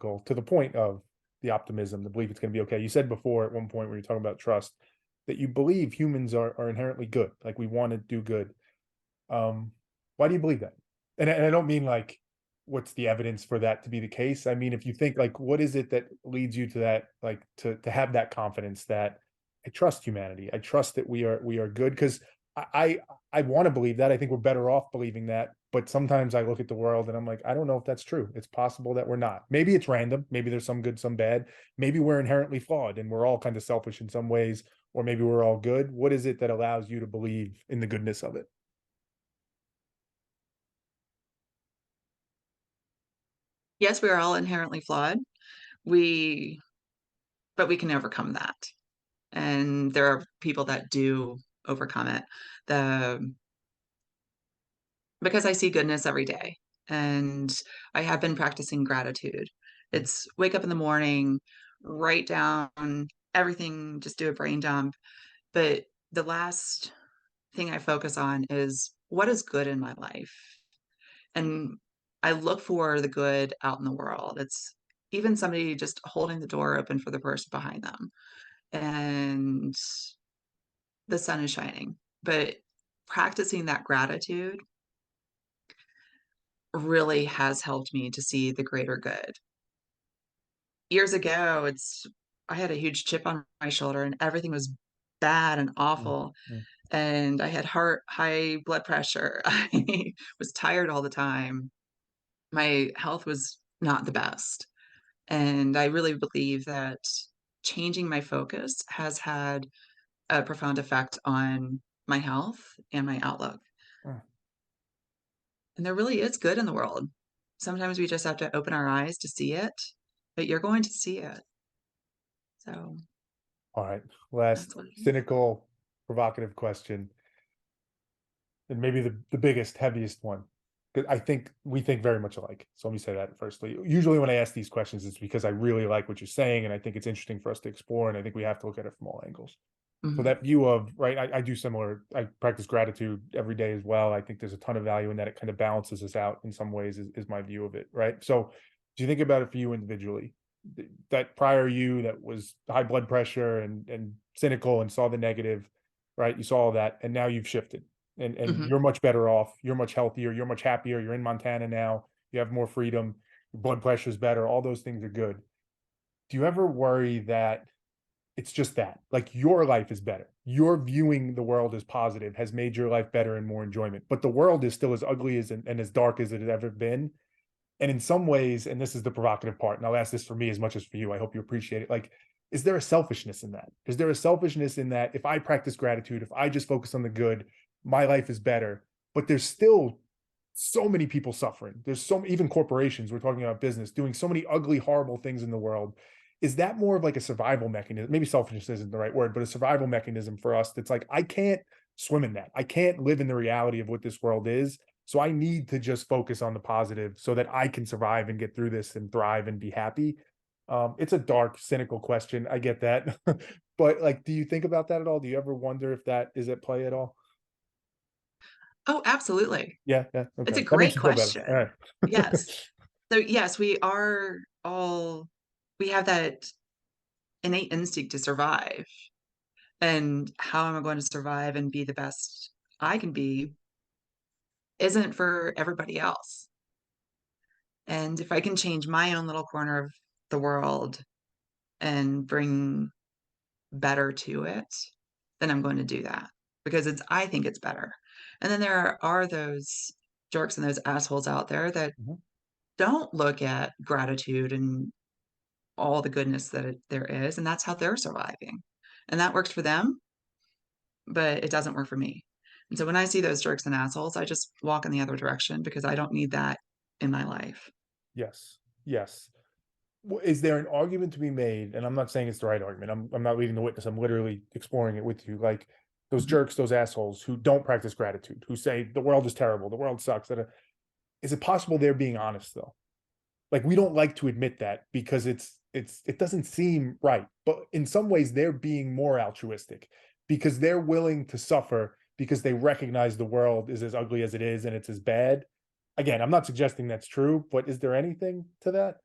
to the point of the optimism, the belief it's going to be okay. You said before at one point when you're talking about trust that you believe humans are inherently good, like we want to do good. Why do you believe that? And I don't mean like what's the evidence for that to be the case. I mean, if you think like what is it that leads you to that, like to have that confidence that I trust humanity, I trust that we are good, because I want to believe that. I think we're better off believing that, but sometimes I look at the world and I'm like, I don't know if that's true. It's possible that we're not. Maybe it's random, maybe there's some good, some bad, maybe we're inherently flawed and we're all kind of selfish in some ways, or maybe we're all good. What is it that allows you to believe in the goodness of it? Yes, we are all inherently flawed. We, but we can overcome that. And there are people that do overcome it. The Because I see goodness every day, and I have been practicing gratitude. It's wake up in the morning, write down everything, just do a brain dump. But the last thing I focus on is what is good in my life. And I look for the good out in the world. It's even somebody just holding the door open for the person behind them, and the sun is shining. But practicing that gratitude really has helped me to see the greater good. Years ago, I had a huge chip on my shoulder and everything was bad and Mm, awful. mm. And I had high blood pressure. I was tired all the time. My health was not the best. And I really believe that changing my focus has had a profound effect on my health and my outlook. Mm. And there really is good in the world. Sometimes we just have to open our eyes to see it, but you're going to see it. So All right. Last that's what it is. cynical, provocative question, and maybe the biggest, heaviest one. 'Cause I think we think very much alike. So let me say that firstly. Usually when I ask these questions, it's because I really like what you're saying, and I think it's interesting for us to explore, and I think we have to look at it from all angles. So Mhm. that view of, right, I do similar, I practice gratitude every day as well. I think there's a ton of value in that. It kind of balances us out in some ways, is my view of it, right? So do you think about it for you individually? That prior you that was high blood pressure and cynical and saw the negative, right? You saw all that, and now you've shifted and Mhm. you're much better off, you're much healthier, you're much happier, you're in Montana now, you have more freedom, your blood pressure is better, all those things are good. Do you ever worry that it's just that, like, your life is better, your viewing the world as positive has made your life better and more enjoyment, but the world is still as ugly as and as dark as it has ever been? And in some ways, and this is the provocative part, and I'll ask this for me as much as for you, I hope you appreciate it, like, is there a selfishness in that? Is there a selfishness in that if I practice gratitude, if I just focus on the good, my life is better? But there's still so many people suffering. There's so even corporations, we're talking about business, doing so many ugly, horrible things in the world. Is that more of like a survival mechanism? Maybe selfishness isn't the right word, but a survival mechanism for us that's like, I can't swim in that. I can't live in the reality of what this world is. So I need to just focus on the positive so that I can survive and get through this and thrive and be happy. It's a dark, cynical question. I get that. But like, do you think about that at all? Do you ever wonder if that is at play at all? Oh, absolutely. Yeah, yeah. It's Okay. a That makes great you feel better. All question. right. Yes. So, yes, we have that innate instinct to survive. And how am I going to survive and be the best I can be isn't for everybody else. And if I can change my own little corner of the world and bring better to it, then I'm going to do that because I think it's better. And then there are those jerks and those assholes out there that Mhm. don't look at gratitude and all the goodness there is, and that's how they're surviving. And that works for them, but it doesn't work for me. And so when I see those jerks and assholes, I just walk in the other direction because I don't need that in my life. Yes. Yes. Is there an argument to be made? And I'm not saying it's the right argument. I'm not leading the witness. I'm literally exploring it with you. Like those Mhm. jerks, those assholes who don't practice gratitude, who say the world is terrible, the world sucks. Is it possible they're being honest though? Like we don't like to admit that because it doesn't seem right. But in some ways, they're being more altruistic because they're willing to suffer because they recognize the world is as ugly as it is and it's as bad. Again, I'm not suggesting that's true, but is there anything to that?